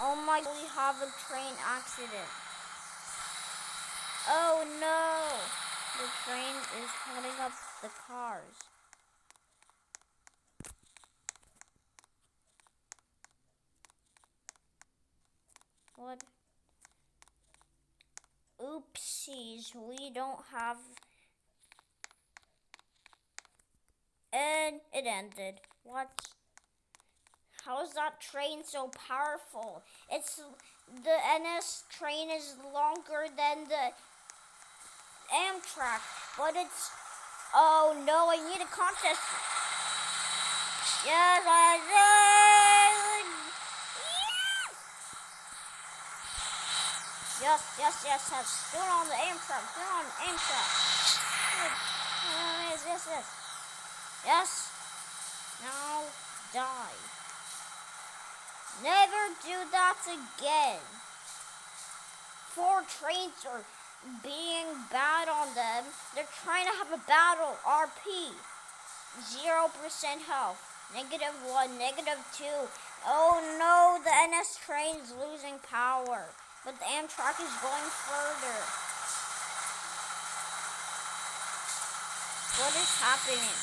Oh my, we have a train accident. Oh no! The train is holding up the cars. What? Oopsies, we don't have... And it ended. What? How is that train so powerful? The NS train is longer than the Amtrak, but it's... Oh no, I need a contest. Yes, I did. Yes. Do it on the Amtrak. Yes. Now die. Never do that again. 4 trains are being bad on them. They're trying to have a battle. RP. 0% health. -1, -2. Oh no, the NS train is losing power. But the Amtrak is going further. What is happening?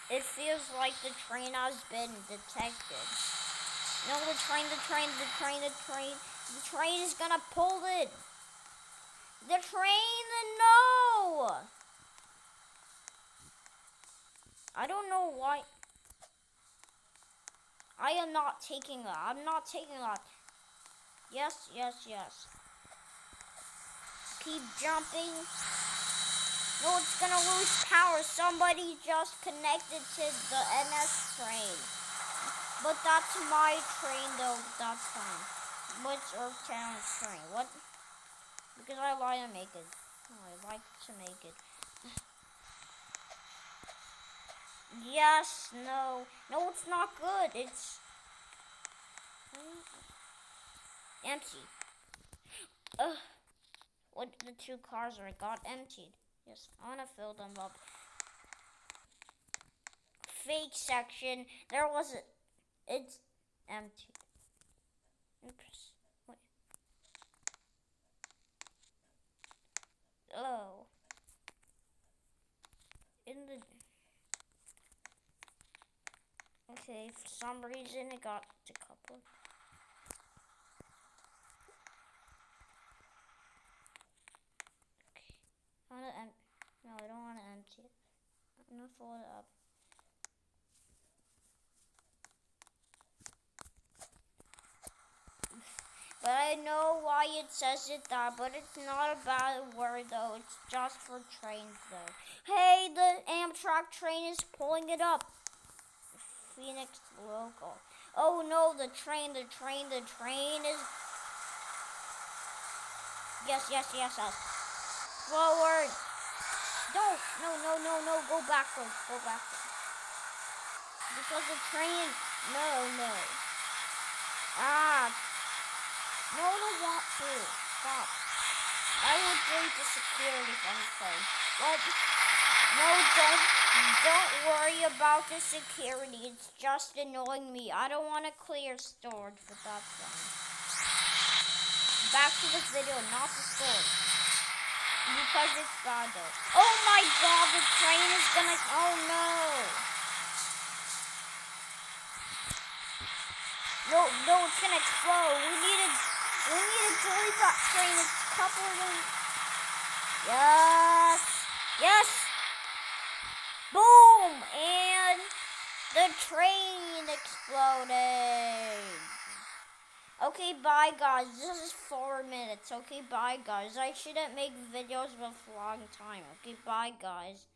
It feels like the train has been detected. No, the train is gonna pull it. The train, no! I don't know why. I am not taking that. I'm not taking that. Yes. Keep jumping. No, it's gonna lose power. Somebody just connected to the NS train. But that's my train though. That's fine. What's Earth Channel's train? What? Because I like to make it. I like to make it. Yes, no. No, it's not good. It's empty. What, the 2 cars got emptied. Yes, I want to fill them up. Fake section. There was it's empty. Oops. Wait. Oh. Okay, for some reason it got decoupled. Okay. No, I don't want to empty it. I'm gonna fill it up. But I know why it says it that, but it's not a bad word though. It's just for trains though. Hey, the Amtrak train is pulling it up. Phoenix local. Oh no, the train is... Yes. Forward. No, go backwards. Because the train, no. No, I don't want to. Stop. I will drink the security from the train. What? No, don't worry about the security. It's just annoying me. I don't want to clear storage, but that's fine. Back to the video, not the storage. Because it's bad though. Oh my god, the train is gonna... Oh no. No, it's gonna explode. We need to delete that train. It's coupling. Yes. Boom! And the train exploded. Okay, bye guys. This is 4 minutes. Okay, bye guys. I shouldn't make videos with a long time. Okay, bye guys.